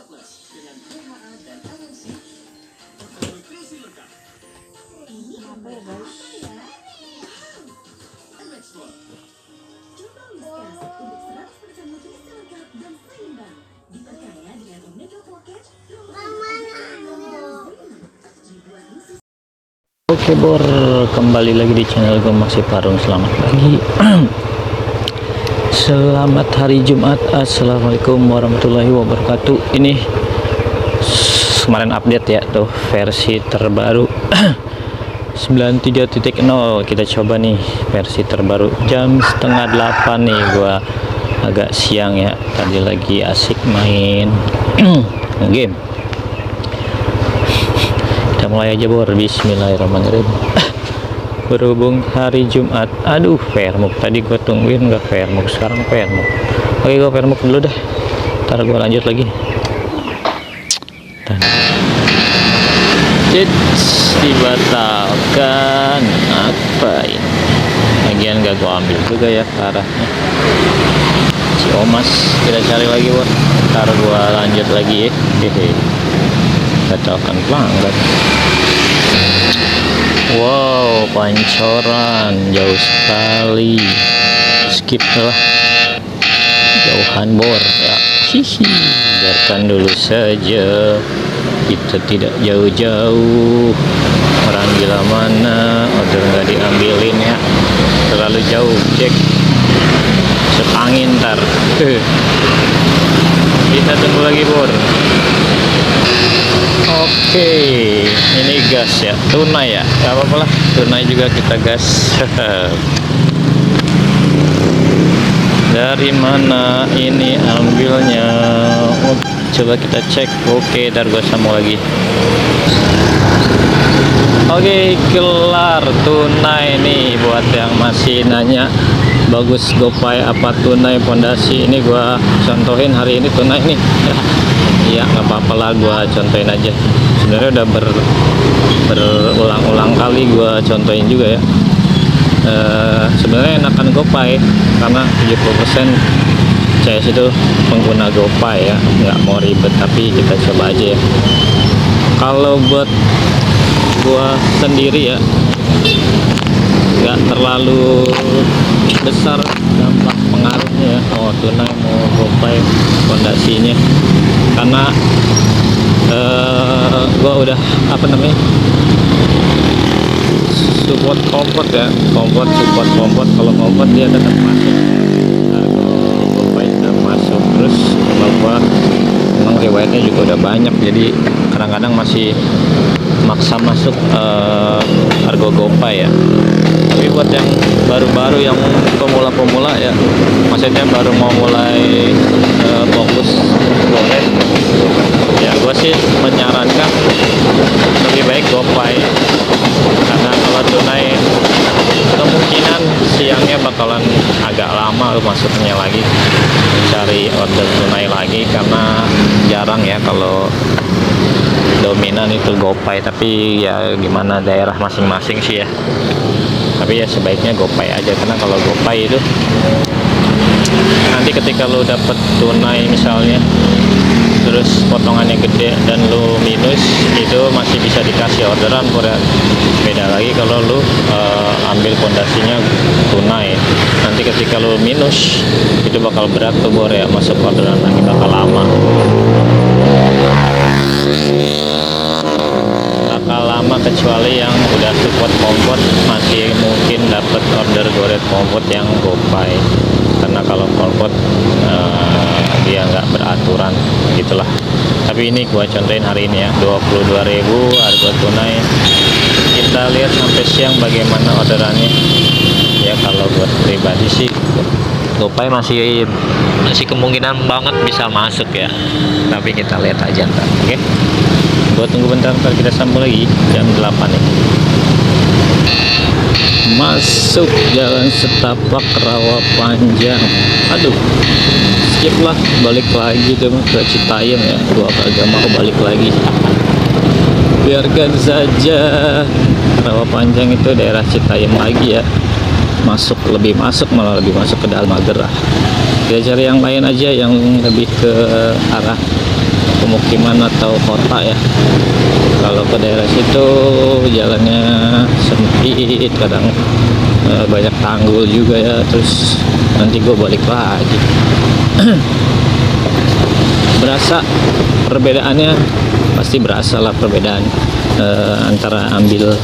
Plus dengan DHA dan LNC untuk nutrisi lengkap. Ini apa ya guys? Explore. Coba Whiskas untuk 100% nutrisi lengkap dan seimbang. Diperkaya dengan Omega Pocket. Oke Bor, kembali lagi di channel gue Maxi Parung. Selamat pagi. Selamat hari Jumat. Assalamualaikum warahmatullahi wabarakatuh. Ini kemarin update ya tuh versi terbaru 93.0. Kita coba nih versi terbaru jam setengah 8 nih. Gua agak siang ya, tadi lagi asik main game. Kita mulai aja Bor, bismillahirrahmanirrahim. Berhubung hari Jumat, aduh Fairmuk tadi gue tungguin nggak Fairmuk, sekarang Fairmuk. Oke, gue Fairmuk dulu deh, ntar gue lanjut lagi. Dibatalkan apa ini? Lagian gak gue ambil juga ya arahnya. Si Omas kita cari lagi Bor, ntar gue lanjut lagi ya. Batalkan pelanggan. Wow, pancoran jauh sekali. Skip lah, jauhan Bor ya. Hihi, biarkan dulu saja, kita tidak jauh-jauh. Orang gila mana, order nggak diambilin ya, terlalu jauh. Cek masuk angin ntar. Kita tunggu lagi Bor. Oke, ini gas ya, tunai ya, gak apa-apa lah, tunai juga kita gas. Dari mana ini ambilnya? Oh, coba kita cek. Oke, ntar gue sambung lagi. Oke, kelar tunai nih. Buat yang masih nanya bagus GoPay apa tunai pondasi, ini gue contohin hari ini tunai nih. Iya, nggak apa-apa lah, gue contohin aja. Sebenarnya udah berulang-ulang kali gue contohin juga ya. Sebenarnya enakan GoPay karena 70% CS itu pengguna GoPay ya, nggak mau ribet, tapi kita coba aja ya. Kalau buat gue sendiri ya, nggak terlalu besar dampak pengaruhnya ya, mau tunai mau GoPay fondasinya, karena gua udah support kompot ya, support kompot. Kalau kompot dia tetap masuk, kalau GoPay tetap masuk. Terus kalau gua memang riwayatnya juga udah banyak, jadi kadang-kadang masih maksa masuk Argo GoPay ya. Tapi buat yang baru-baru, yang pemula-pemula ya, maksudnya baru mau mulai fokus GoPay ya, gue sih menyarankan lebih baik GoPay, karena kalau tunai kemungkinan siangnya bakalan agak lama lu masuknya lagi, cari order tunai lagi, karena jarang ya kalau dominan itu GoPay. Tapi ya gimana, daerah masing-masing sih ya, tapi ya sebaiknya GoPay aja, karena kalau GoPay itu nanti ketika lu dapet tunai misalnya terus potongannya gede dan lu minus, itu masih bisa dikasih orderan Bor ya. Beda lagi kalau lu ambil pondasinya tunai, nanti ketika lu minus itu bakal berat tuh Bor ya, masuk orderan lagi bakal lama. Kecuali yang udah support kompot masih mungkin dapat order goret kompot yang GoPay, karena kalau kompot dia nggak beraturan gitulah. Tapi ini gua contohin hari ini ya, 22.000 harga tunai. Kita lihat sampai siang bagaimana orderannya ya. Kalau buat pribadi sih GoPay masih kemungkinan banget bisa masuk ya, tapi kita lihat aja ntar. Oke, gua tunggu bentar, kita sambung lagi jam 8 nih. Masuk jalan setapak rawa panjang. Aduh, skip lah, balik lagi tuh ke Citayam ya. Gua kagak mau balik lagi, biarkan saja. Rawa panjang itu daerah Citayam lagi ya, malah lebih masuk ke dalam Magerah. Kita cari yang lain aja yang lebih ke arah pemukiman atau kota ya. Kalau ke daerah situ jalannya sempit, kadang banyak tanggul juga ya, terus nanti gue balik lagi. Berasa perbedaannya, pasti berasa lah perbedaan antara ambil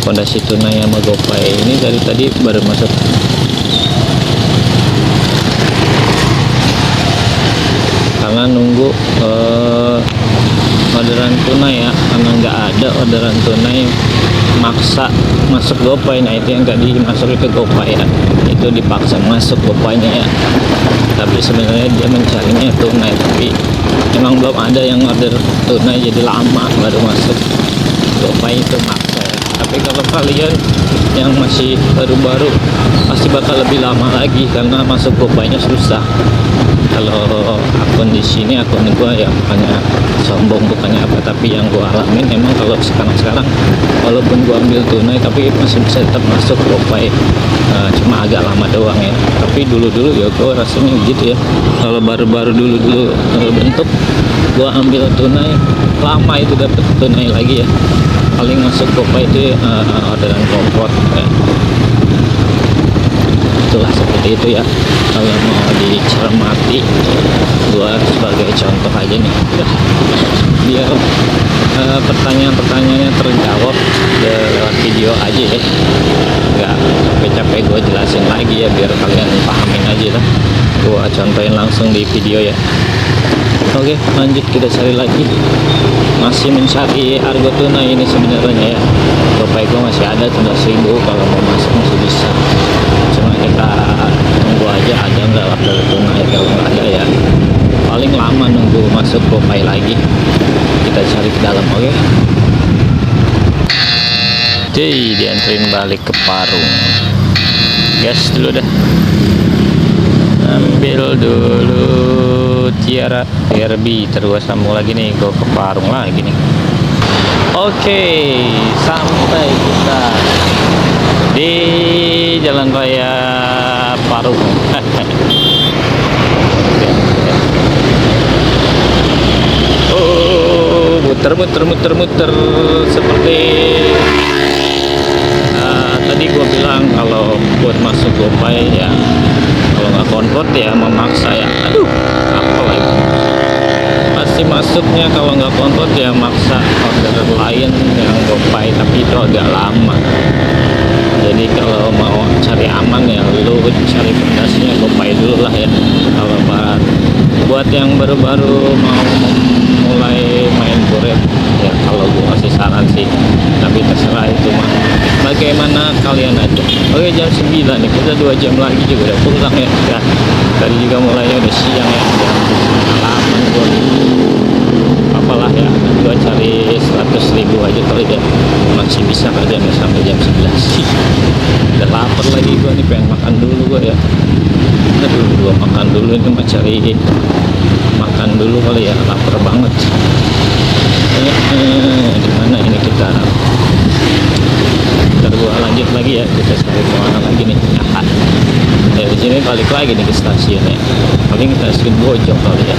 Pondasi Tunai sama GoPay. Ini dari tadi baru masuk. Karena nunggu orderan tunai ya, karena nggak ada orderan tunai maksa masuk GoPay. Nah itu yang nggak dimasukin ke GoPay ya, itu dipaksa masuk GoPay-nya ya. Tapi sebenarnya dia mencarinya tunai, tapi emang belum ada yang order tunai, jadi lama baru masuk GoPay, itu maksa ya. Tapi kalau kalian yang masih baru-baru pasti bakal lebih lama lagi karena masuk GoPay-nya susah. Kalau akun di sini, akun gua ya bukannya sombong, bukannya apa, tapi yang gua alamin emang kalau sekarang walaupun gua ambil tunai tapi masih bisa tetap masuk GoPay, cuma agak lama doang ya. Tapi dulu ya gua rasanya gitu ya, kalau baru-baru dulu bentuk gua ambil tunai lama itu dapet tunai lagi ya. Paling masuk GoPay itu orderan kompor ya. Itulah seperti itu ya, kalau mau dicermati. Gua sebagai contoh aja nih ya, biar pertanyaan-pertanyaannya terjawab lewat video aja ya, nggak capek-capek gue jelasin lagi ya, biar kalian pahamin aja lah. Gua contohin langsung di video ya. Oke, lanjut kita cari lagi. Masih mencari Argo Tunai ini sebenarnya ya. GoPay gue masih ada 11.000, kalau mau masuk masih bisa. Cuma kita tunggu aja ada nggak Argo Tunai. Kalau nggak ada ya paling lama nunggu masuk GoPay lagi. Kita cari ke dalam, oke? Jadi dianterin balik ke Parung. Gas dulu dah. Ambil dulu Tiara Derby, terus sambung lagi nih, gue ke Parung lagi nih. Oke, sampai kita di Jalan Raya Parung. Oh, muter seperti tadi gue bilang, kalau buat masuk GoPay ya, kalau nggak convert ya memaksa ya. Aduh, apa lagi, pasti masuknya kalau nggak convert ya maksa order lain yang GoPay, tapi itu agak lama. Jadi kalau mau cari aman ya lu cari fondasinya GoPay dulu lah ya. Kalau buat yang baru-baru mau mulai main Goret ya, kalau gue kasih saran sih, tapi terserah itu mah bagaimana kalian aja. Oke, jam 9 nih, kita 2 jam lagi juga udah pulang ya. Ya tadi juga mulainya udah siang ya, jam 8 gue apalah ya, gue cari 100.000 aja kali ya, masih bisa kerja sampai jam 11. Udah lapar lagi gue nih, pengen makan dulu gue ya. Aduh, gue makan dulu ini, mau cari makan dulu kali ya, lapar banget. Dimana ini kita? Ntar gue lanjut lagi ya, kita cari kemana lagi nih. Dari sini balik lagi nih ke stasiun ya, paling stasiun Bojong kali ya.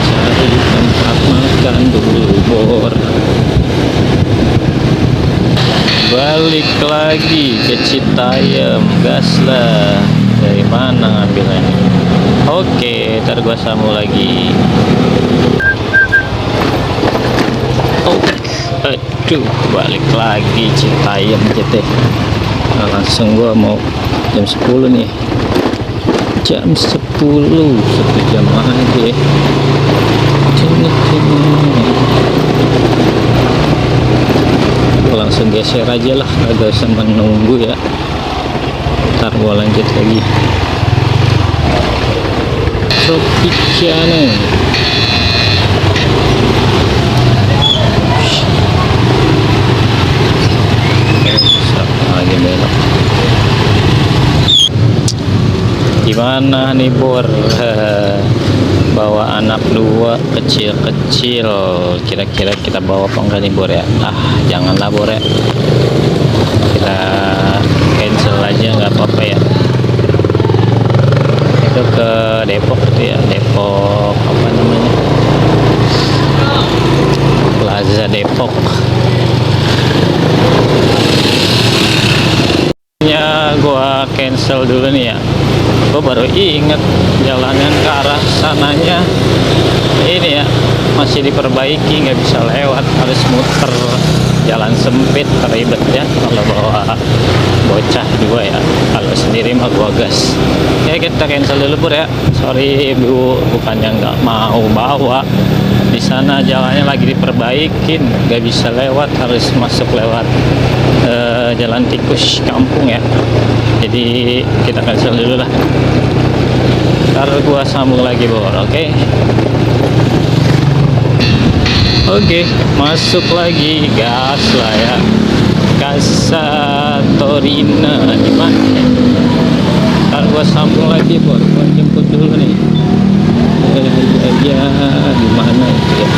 Cari tempat makan dulu, bor. Balik lagi ke Citayam, gas lah. Dari mana ngambilnya? Oke, ntar gua sambung lagi. Oh, aduh, balik lagi Citayam gitu. Nah, langsung gua mau jam 10 nih. Jam 10, 1 jam lagi. Gua langsung geser aja lah, agak usah menunggu ya. Ntar gua lanjut lagi. Tropicana. Lagi belok. Gimana nih Bor? Bawa anak 2 kecil-kecil, kira-kira kita bawa apa enggak nih Bor ya? Janganlah Bor ya, kita cancel aja, nggak apa-apa ya. Itu ke Depok tuh ya, Depok apa namanya, Plaza Depok. Ya gua cancel dulu nih ya. Gua baru inget jalanan ke arah sananya ini ya masih diperbaiki, nggak bisa lewat, harus muter, jalan sempit, ribet ya kalau bawa bocah juga ya. Kalau sendiri mah gua gas. Ya kita cancel dulu Bur ya. Sorry ibu, bukannya nggak mau bawa, di sana jalannya lagi diperbaikin, nggak bisa lewat, harus masuk lewat jalan tikus kampung ya. Jadi kita cancel dulu lah, ntar gua sambung lagi Bor. Oke, masuk lagi, gas lah ya. Casa Torina di mana? Ntar gua sambung lagi Bor, gua jemput dulu nih. Ya di mana itu ya?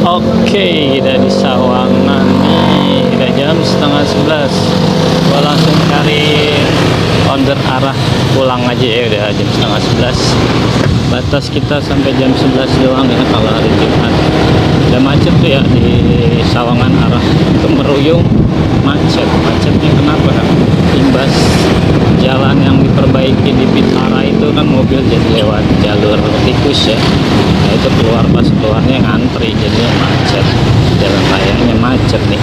Oke, kita di Sawangan nih. Udah jam setengah 11. Gua langsung cari order arah pulang aja ya. Udah jam setengah 11. Batas kita sampai jam 11 doang ya kalau hari Jumat. Udah macet tuh ya di Sawangan arah Kemeruyung. Macetnya kenapa kan? Imbas jalan yang diperbaiki di Pitara itu kan mobil jadi lewat jalur tikus ya. Nah itu pas keluarnya ngantri, jadinya macet, jalan rayanya macet nih.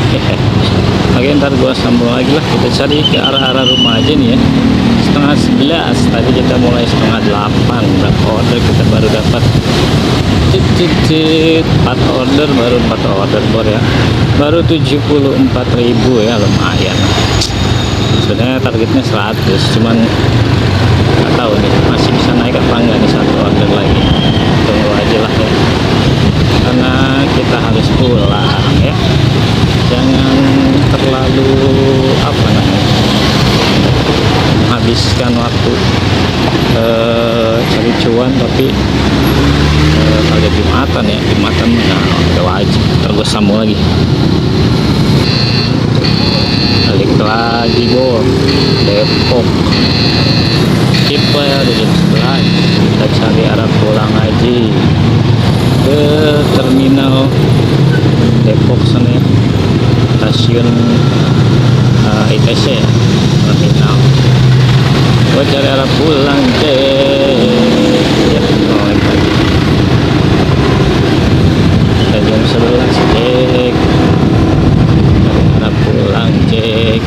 Oke, ntar gua sambung lagi lah, kita cari ke arah-arah rumah aja nih ya. Setengah 11 tadi kita mulai setengah 8. Berapa order kita baru dapat? 4 order, baru 4 order Bor ya, baru 74.000 ya, lumayan. Sebenarnya targetnya 100, cuman nggak tahu nih masih bisa naik apa enggak nih 1 order lagi. Tunggu aja lah ya, karena kita harus pulang ya. Jangan terlalu apa namanya, habiskan waktu cari cuan tapi kalau Jumatan ya, Jumatan mana udah wajib. Ntar gue sambung lagi, balik lagi Bor, Depok. Skip lah ya, udah jam 11. Kita cari arah pulang aja ke terminal Depok sana ya, stasiun ITC ya, terminal. Gue cari arah pulang ya, balik lagi. Udah jam 11 cek arah pulang, cek.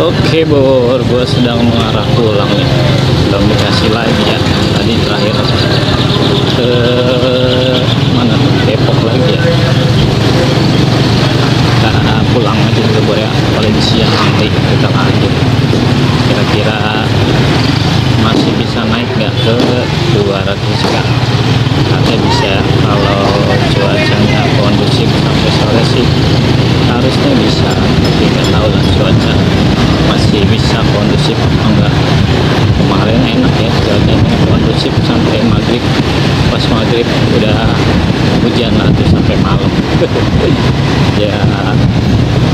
Oke Bor, gue sedang mengarah pulang nih. Belum dikasih lagi ya. Tadi terakhir ke mana tuh? Depok lagi ya. Kita pulang aja dulu Bor ya. Paling siang nanti kita lanjut. Kira-kira masih bisa naik nggak ke 200 kan? Katanya bisa, kalau cuacanya kondusif sampai sore sih harusnya bisa, tapi nggak tahu lah cuaca masih bisa kondusif atau enggak. Kemarin enak ya cuacanya, kondusif sampai maghrib. Pas maghrib udah hujan lah tuh sampai malam. Ya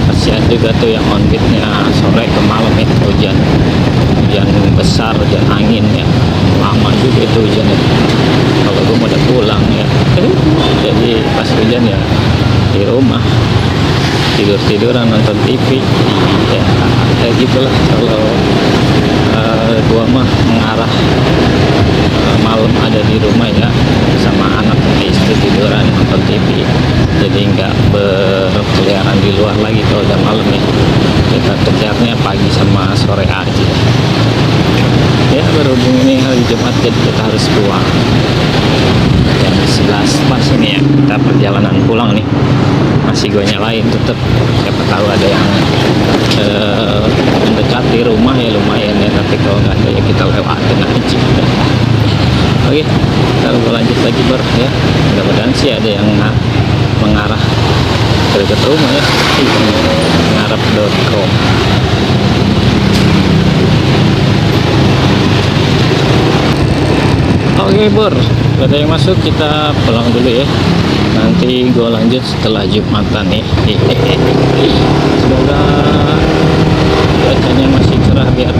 kasihan juga tuh yang on beatnya sore ke malam ya, hujan besar, hujan angin ya, lama juga itu hujannya. Kalau gue mau udah pulang ya, jadi pas hujan ya di rumah tiduran nonton TV ya, kayak gitulah. Kalau gua mah mengarah malam ada di rumah ya, sama anak istri tiduran nonton TV, jadi nggak berkeliaran di luar lagi kalau udah malam ya. Kita kejarnya pagi sama sore aja. jadi kita harus pulang jam 11 pas ini ya. Kita perjalanan pulang nih, masih gue nyalain tetep, siapa tahu ada yang mendekati rumah ya lumayan ya, tapi kalau nggak ada ya kita lewatin aja. Oke, kita lanjut lagi bro ya. Mudah-mudahan sih ada yang mengarah ke dekat rumah ya. Mengarap.com. Oke bro, ada yang masuk, kita pulang dulu ya. Nanti gue lanjut setelah Jumatan nih. Semoga cuacanya masih cerah biar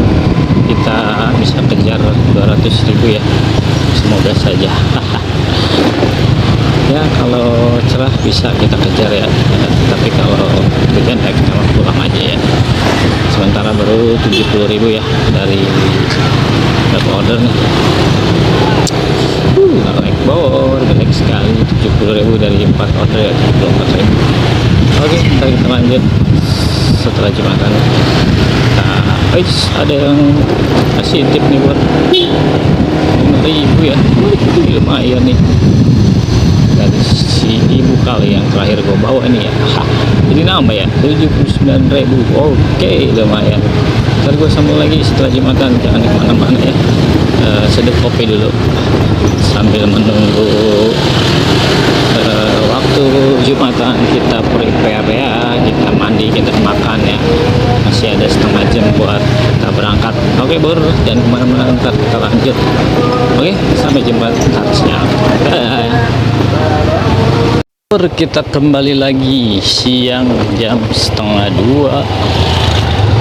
kita bisa kejar 200.000 ya. Semoga saja. Ya kalau cerah bisa kita kejar ya, tapi kalau hujan ya kita pulang aja ya. Sementara baru 70.000 ya dari berapa order nih. Ekbor gede sekali, 70.000 dari 4 order ya, 74.000. Oke, kita lanjut setelah Jumatan. Nah, ada yang kasih tip nih buat 5.000 ya, lumayan nih dari si ibu kali yang terakhir gue bawa nih ya. Jadi nambah ya 79.000. Oke, lumayan. Ntar gue sambung lagi setelah Jumatan, jangan kemana-mana ya. Seduh kopi dulu sambil menunggu waktu Jumatan, kita prepare ya, kita mandi, kita makan ya. Masih ada setengah jam buat kita berangkat. Oke bro, jangan kemana-mana, ntar kita lanjut. Oke, sampai jumpa harusnya. Kita kembali lagi siang jam 1:30.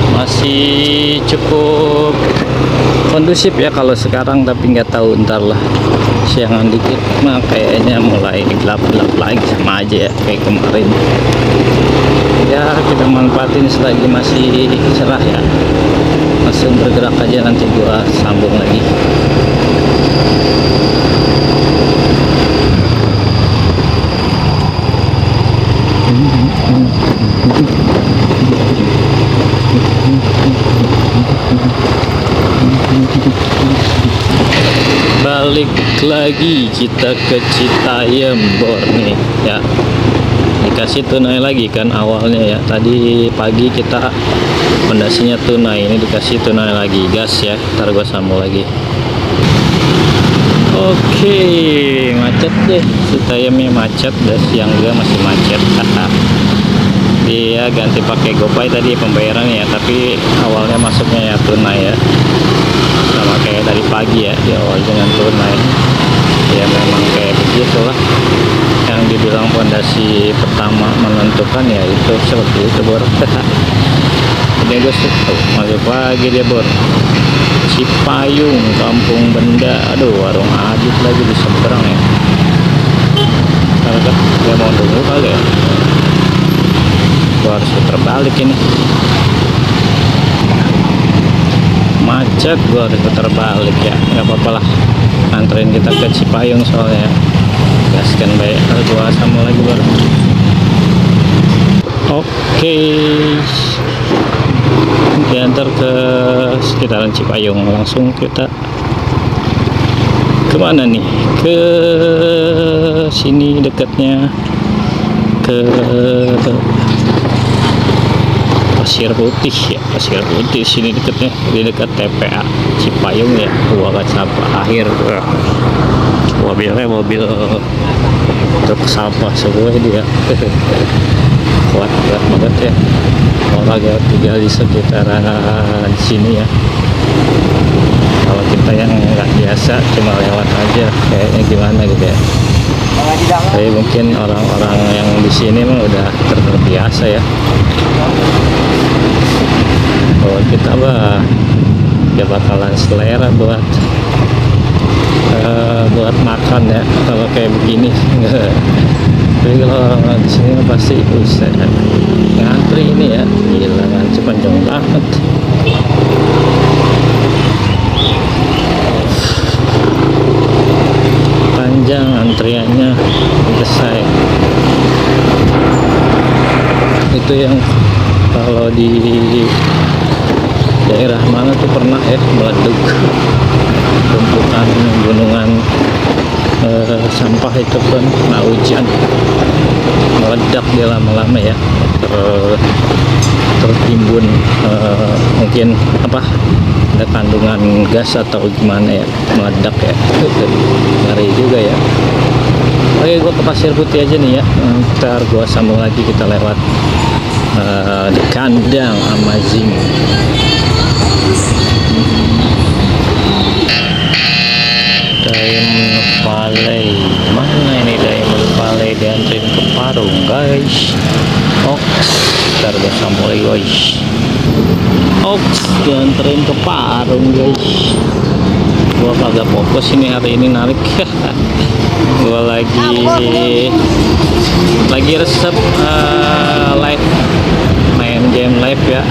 Masih cukup kondusif ya kalau sekarang, tapi nggak tahu ntar lah siangan dikit mah kayaknya mulai gelap-gelap lagi, sama aja ya kayak kemarin ya. Kita manfaatin selagi masih cerah ya, langsung bergerak aja, nanti gua sambung lagi. Balik lagi kita ke Citayam bor nih ya. Dikasih tunai lagi kan awalnya ya, tadi pagi kita pondasinya tunai, ini dikasih tunai lagi gas ya. Ntar gua sambung lagi. Oke, macet deh Citayamnya, macet, dan siang juga masih macet. Dia ganti pakai GoPay tadi pembayarannya ya, tapi awalnya masuknya ya tunai ya, sama kayak dari pagi ya, di awal dengan tunai ya. Memang kayak begitulah yang dibilang fondasi pertama menentukan ya, itu seperti itu bor. Udah gue masuk pagi dia bor. Cipayung, Kampung Benda. Aduh, warung Adit lagi di seberang ya. Karena kan dia mau tunggu kali ya. Gua harus putar balik ini, macet, gua harus putar balik ya. Nggak apa-apa lah, anterin kita ke Cipayung soalnya. Gaskan baik, gua sama lagi baru. Oke, diantar ke sekitaran Cipayung, langsung kita kemana nih? Ke sini dekatnya, ke Pasir Putih ya, Pasir Putih sini dekatnya, di dekat TPA Cipayung ya. Buangan sampah akhir. Mobilnya mobil truk sampah semua dia. Kuat banget ya orang yang tinggal di sekitaran sini ya. Kalau kita yang nggak biasa cuma lewat aja kayaknya gimana gitu ya. Tapi mungkin orang-orang yang di sini mah udah terbiasa ya. Kalau kita mah ya bakalan selera buat makan ya kalau kayak begini. Tapi kalau orang di sini pasti usah ngantri ini ya, gila ngantri panjang banget. Panjang antriannya selesai. Itu yang kalau di daerah mana tuh pernah ya meleduk tumpukan gunungan sampah itu kan nah hujan meledak dia lama-lama ya, tertimbun mungkin apa ada kandungan gas atau gimana ya, meledak ya. Ngeri juga ya. Oke, gua ke Pasir Putih aja nih ya, ntar gua sambung lagi, kita lewat di kandang Amazing. Diamond Valley, mana ini Diamond Valley? Dianterin ke Parung guys. Ntar gue sambung lagi guys. Dianterin ke Parung guys. Gua kagak fokus ini hari ini narik. Gua lagi resep live, main game live ya.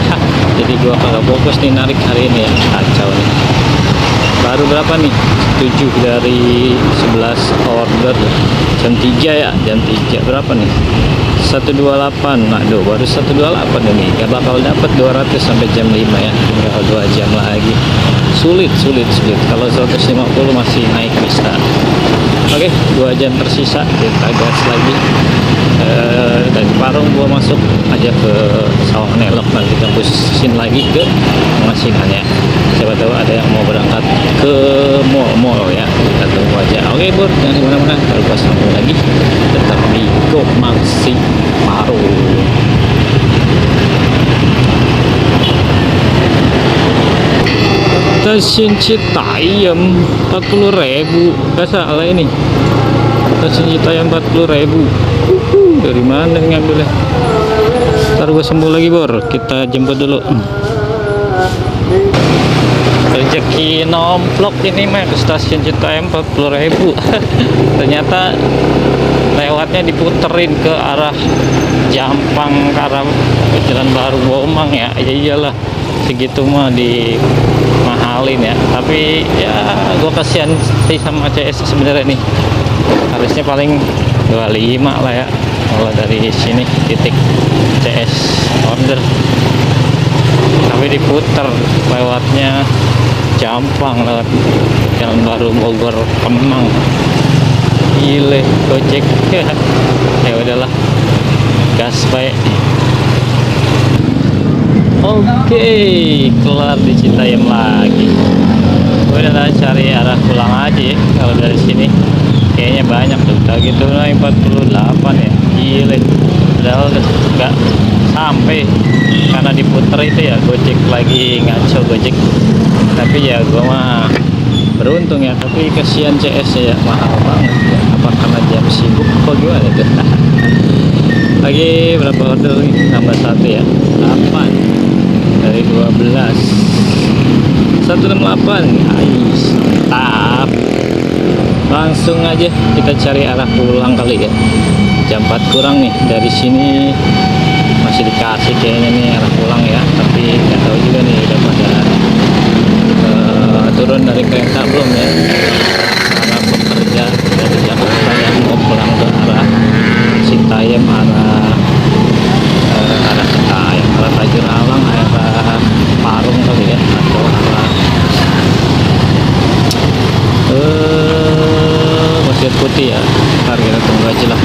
Jadi gua kagak fokus nih narik hari ini ya, kacau nih. Baru berapa nih? 7 dari 11 order jam 3 ya, jam 3 berapa nih? 128. Aduh, baru 128 ini. Gak bakal dapat 200 sampai jam 5 ya. Tinggal 2 jam lagi. Sulit. Kalau 150 masih naik bisa. Oke, 2 jam tersisa, kita gas lagi. Dari Parung gua masuk aja ke Sawah Nelok, nanti tembusin lagi ke Pengasingan ya. Siapa tahu ada yang mau berangkat ke mall ya, kita tunggu aja. Oke Bur, jangan kemana-mana, kalau gua sambung lagi tetap di Gokmaksi Parung. Stasiun Citayam 40.000, gak salah ini. Stasiun Citayam 40.000. Dari mana ngambilnya? Ntar gue sembuh lagi Bor, kita jemput dulu. Rezeki nomplok ini mah ke stasiun Citayam 40.000. Ternyata lewatnya diputerin ke arah Jampang, ke arah Jalan Baru Bomang ya. Ya iyalah, segitu mah dimahalin ya. Tapi ya gue kasihan sih sama CS sebenarnya nih. Harusnya paling 25 lah ya kalau dari sini titik CS order, tapi diputer lewatnya Jampang, lewat Jalan Baru Bogor Kemang. Gile Gojek. Ya udahlah, gas baik. Oke, kelar di Citayam lagi. Udah cari arah pulang aja ya. Kalau dari sini kayaknya banyak tuh, udah gitu naik 48 ya. Gile, padahal nggak sampai karena diputer itu ya. Gojek lagi ngaco Gojek, tapi ya gua mah beruntung ya. Tapi kasihan CS ya, mahal banget ya. Apa karena jam sibuk apa gimana tuh? Lagi berapa order nih? Tambah 1 ya, 8 dari 12, 168. Ais, mantap. Langsung aja kita cari arah pulang kali ya. Jam 4 kurang nih, dari sini masih dikasih kayaknya nih arah pulang ya. Tapi nggak tahu juga nih udah pada turun dari kereta belum ya. Para pekerja dari Jakarta yang mau pulang ke arah Citayam, arah Citayam, arah Tajur Alang, arah Parung kali ya, atau arah Pasir Putih ya. Ntar kita tunggu aja lah.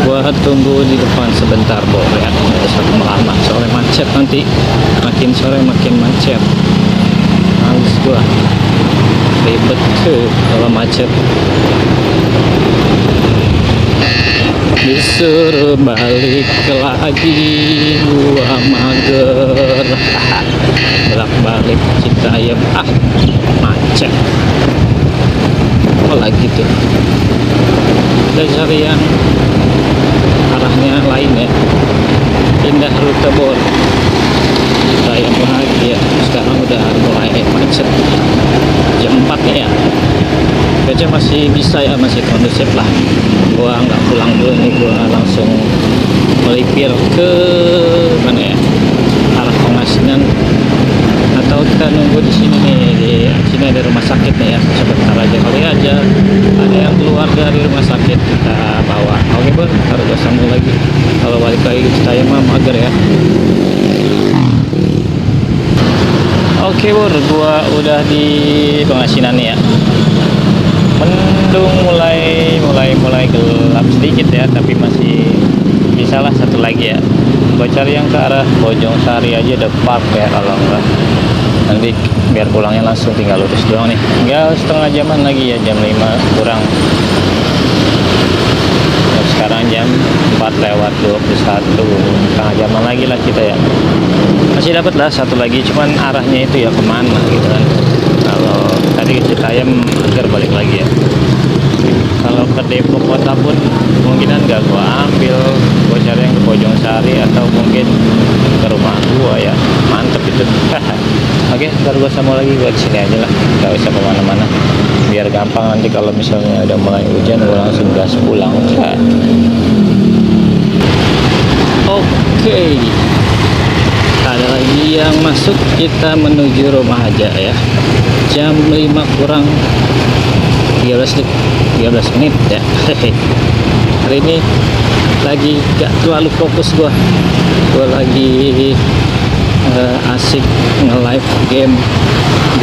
Gua tunggu di depan sebentar Bor ya, ada satu lama soalnya macet, nanti makin sore makin macet. Males gua, ribet tuh kalau macet. Disuruh balik lagi gua mager. Bolak balik Citayam macet. Apa lagi tuh, kita cari yang arahnya lain ya, pindah rute Bor. Citayam lagi ya, sekarang udah mulai macet jam 4 ya. Kayaknya masih bisa ya, masih kondusif lah. Gua nggak pulang dulu nih, gua langsung melipir ke mana ya, arah Pengasingan, atau kita nunggu di sini nih. Di sini ada rumah sakit nih ya, sebentar aja kali aja ada yang keluar dari rumah sakit, kita Bor, ntar gua sambung lagi. Kalau balik lagi ke Citayam mah mager ya. Oke Bor, gua udah di Pengasinan nih ya. Mendung mulai gelap sedikit ya, tapi masih bisa lah satu lagi ya. Gua cari yang ke arah Bojong Sari aja ada park ya, kalau enggak nanti biar pulangnya langsung tinggal lurus doang nih. Tinggal setengah jaman lagi ya, jam 5 kurang. Dan sekarang jam 4:21, setengah jaman lagi lah kita ya. Masih dapat lah satu lagi, cuman arahnya itu ya kemana gitu kan. Kalau tadi ke Citayam agar balik lagi ya. Kalau ke Depok kota pun kemungkinan gak gua ambil, gua cari yang ke Bojong Sari atau mungkin ke rumah gua ya. Mantep itu. Oke, ntar gua sambung lagi buat sini aja lah, gak usah kemana-mana biar gampang nanti kalau misalnya udah mulai hujan gua langsung gas pulang. Oke, ada lagi yang masuk, kita menuju rumah aja ya. Jam 5 kurang 13 menit ya. Hari ini lagi gak terlalu fokus gua lagi asik nge-live game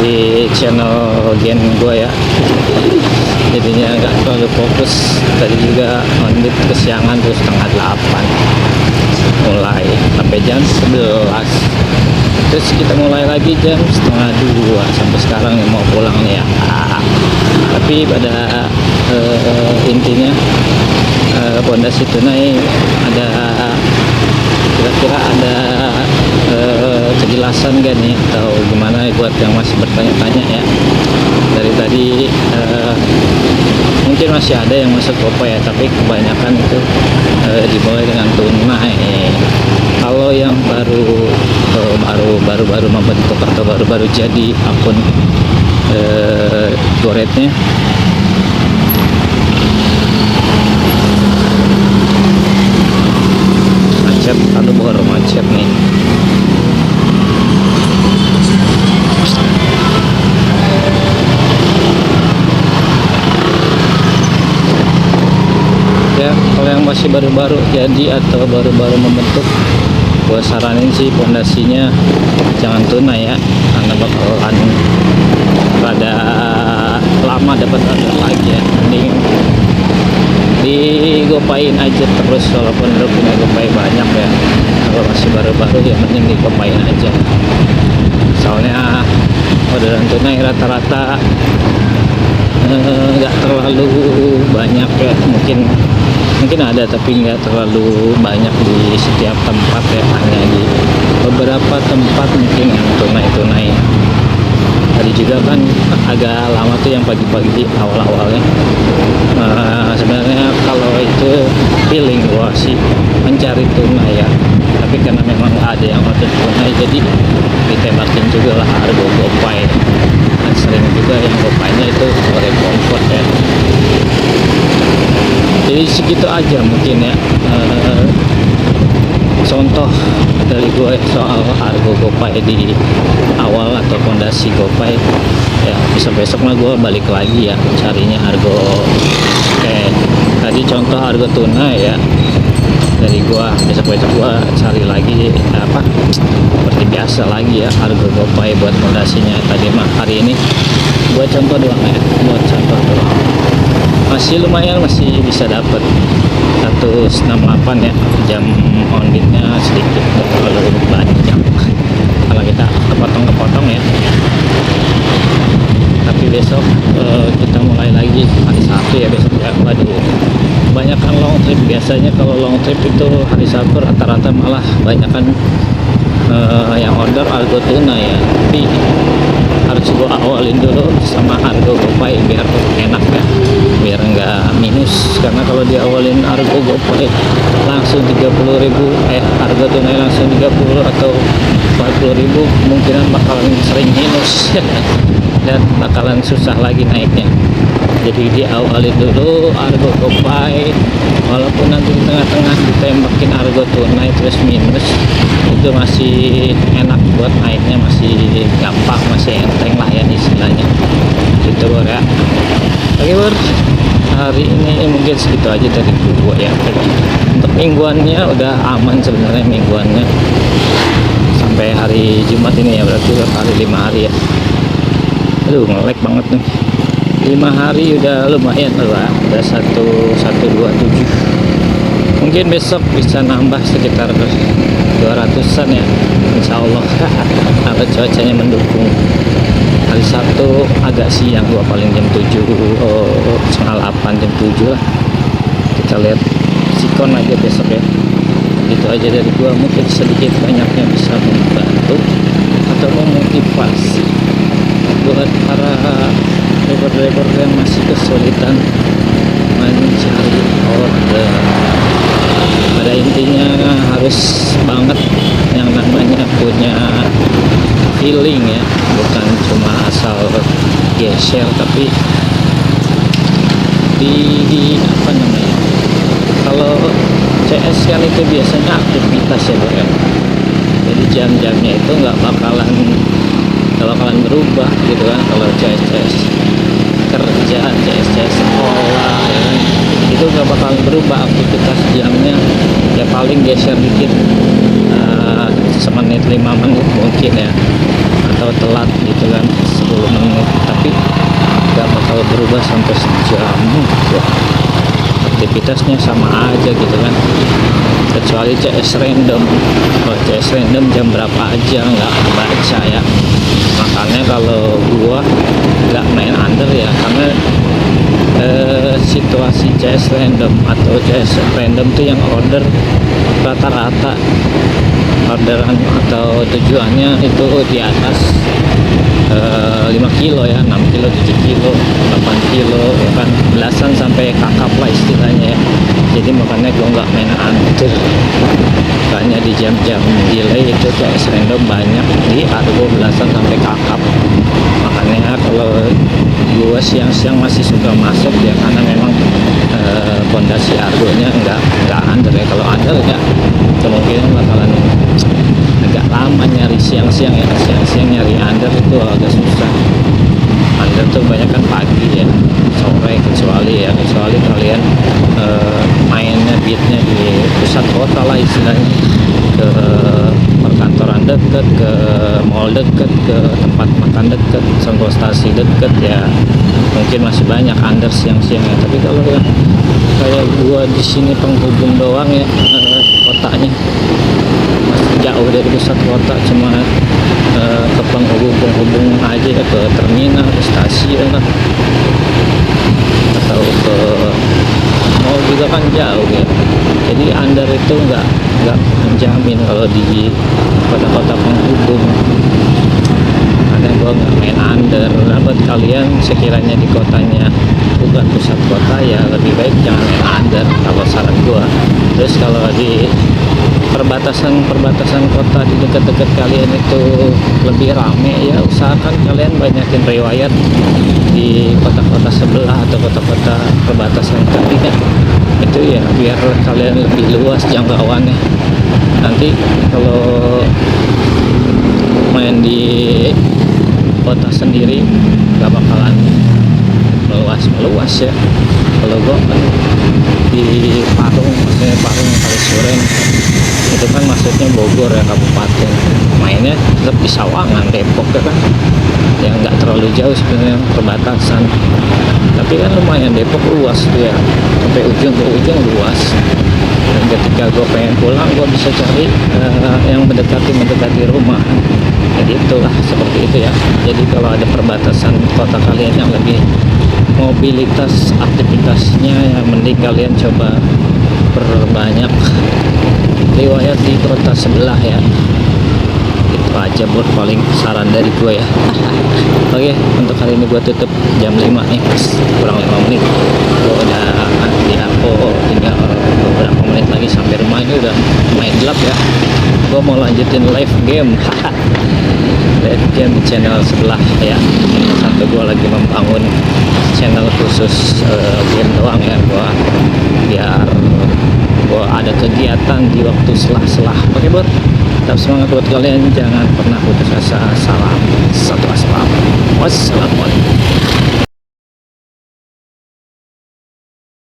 di channel Gen gua ya, jadinya gak terlalu fokus. Tadi juga ondit kesiangan, terus setengah 8 mulai sampai jam 11, terus kita mulai lagi jam setengah 2 sampai sekarang nih mau pulang nih ya. Tapi pada intinya Pondasi Tunai ada, kira-kira ada kejelasan gak nih atau gimana buat yang masih bertanya-tanya ya. Dari tadi mungkin masih ada yang masuk GoPay ya, tapi kebanyakan itu dimulai dengan tunai. Kalau yang baru membentuk atau baru jadi akun goretnya, macet, aduh Bor, macet nih. Ya, kalau yang masih baru-baru jadi atau baru-baru membentuk, gua saranin sih pondasinya jangan tunai ya, karena bakalan rada lama dapat order lagi ya. Mending di gopain aja terus, walaupun lu punya gopay banyak ya. Kalau masih baru-baru ya mending di gopain aja, soalnya orderan tunai rata-rata nggak terlalu banyak ya. Mungkin ada, tapi nggak terlalu banyak di setiap tempat ya, hanya di beberapa tempat mungkin yang tunai. Tadi juga kan agak lama tuh yang pagi-pagi awal-awalnya. Sebenarnya kalau itu feeling gua sih mencari tunai ya, tapi karena memang ada yang order tunai jadi ditembakin juga lah harga GoPay. Dan sering juga yang GoPay-nya itu sore comfort ya. Jadi segitu aja mungkin ya contoh dari gue soal argo GoPay di awal atau fondasi GoPay ya. Besok-besok mah gue balik lagi ya carinya argo kayak tadi contoh argo tunai ya dari gue. Besok-besok gue cari lagi apa seperti biasa lagi ya argo GoPay buat fondasinya. Tadi mah hari ini gue contoh doang ya, buat contoh doang. Masih lumayan, masih bisa dapat 168 ya. Jam onditnya sedikit, nggak terlalu banyak kalau kita kepotong ya. Tapi besok kita mulai lagi hari Sabtu ya besok ya. Waduh, banyak kan long trip. Biasanya kalau long trip itu hari Sabtu rata-rata malah banyak kan yang order argo tunai ya. Tapi harus gua awalin dulu sama argo GoPay biar enak ya, biar nggak minus. Karena kalau diawalin argo GoPay langsung 30.000 argo tunai langsung 30 atau 40.000, kemungkinan bakalan sering minus dan bakalan susah lagi naiknya. Jadi diawalin dulu argo GoPay, walaupun nanti di tengah-tengah ditembakin argo tunai terus minus, itu masih enak buat naiknya, masih gampang, masih enteng lah ya istilahnya gitu Bor ya. Oke Bor, hari ini mungkin segitu aja dari gua ya. Untuk mingguannya udah aman sebenarnya, mingguannya sampai hari Jumat ini ya, berarti hari 5 hari ya. Aduh, nge-lag banget nih. 5 hari udah lumayan lah, udah 1127. Mungkin besok bisa nambah sekitar 200-an ya, insya Allah. Kalau cuacanya mendukung. Hari Sabtu agak siang gua, paling jam 7, setengah 8, jam 7 lah. Kita lihat sikon aja besok ya. Itu aja dari gua, mungkin sedikit banyaknya bisa membantu atau memotivasi buat para driver-driver yang masih kesulitan mencari order. Pada intinya harus banget yang namanya punya feeling ya, bukan cuma asal geser, tapi di apa namanya, kalau CS kan itu biasanya aktivitas ya bro ya. Jadi jam-jamnya itu nggak bakalan berubah gitu kan. Kalau CS kerja, CS sekolah ya kan, itu nggak bakalan berubah aktivitas jamnya, ya paling geser dikit, semenit 5 menit mungkin ya, atau telat gitu kan 10 menit, tapi nggak bakal berubah sampai sejam. Wah, aktivitasnya sama aja gitu kan, kecuali CS random. Kalau CS random jam berapa aja nggak kebaca ya. Makanya kalau gua nggak main under ya, karena situasi CS random atau CS random tuh yang order rata-rata orderan atau tujuannya itu di atas 5 kilo ya, 6 kilo, 7 kilo, 8 kilo ya kan, belasan sampai kakap lah istilahnya ya. Jadi makanya gue nggak main under. Makanya di jam-jam delay itu CS random banyak di argo belasan sampai kakap. Makanya kalau gue siang-siang masih suka masuk ya, karena memang fondasi argonya nggak under ya. Kalau under ya kemungkinan bakalan agak lama nyari siang-siang ya. Siang-siang nyari under itu agak susah. Under tuh banyak kan pagi ya, sore, kecuali kalian mainnya beatnya di pusat kota lah istilahnya, ke perkantoran deket, ke mall deket, ke tempat makan deket, transportasi deket ya, mungkin masih banyak under siang-siang ya. Tapi kalau yang kayak gua di sini penghubung doang ya, kotanya masih jauh dari pusat kota, cuma ke penghubung aja ya, ke terminal, ke stasiun lah, atau ke mall juga kan jauh ya. Jadi under itu nggak menjamin kalau di kota-kota penghubung. Karena gua nggak main under. Nah, buat kalian sekiranya di kotanya bukan pusat kota ya lebih baik jangan main under kalau saran gua. Terus kalau di perbatasan kota di dekat-dekat kalian itu lebih rame ya, usahakan kalian banyakin riwayat di kota-kota sebelah atau kota-kota perbatasan kalian itu ya, biar kalian lebih luas jangkauannya. Nanti kalau main di kota sendiri gak bakalan meluas ya. Kalau gua kan di Parung, maksudnya Parung Kalisuren itu kan maksudnya Bogor ya, kabupaten, mainnya tetap di Sawangan, Depok ya kan, yang nggak terlalu jauh sebenarnya perbatasan, tapi kan lumayan Depok luas tuh ya, sampai ujung ke ujung luas. Dan ketika gue pengen pulang gue bisa cari yang mendekati rumah. Jadi itulah seperti itu ya. Jadi kalau ada perbatasan kota kalian yang lebih mobilitas aktivitasnya ya, mending kalian coba perbanyak riwayat di kota sebelah ya. Itu aja buat paling saran dari gue ya. Oke, untuk hari ini gue tutup jam 5 nih, kurang 5 menit gue udah di Arko, tinggal beberapa menit lagi sampai rumah. Ini udah main gelap ya. Gue mau lanjutin live game live game di channel sebelah ya. Satu gue lagi membangun channel khusus game doang ya, biar gue ada kegiatan di waktu selah-selah. Oke bro, tetap semangat buat kalian, jangan pernah putus asa. Salam satu assalam, wassalamualaikum.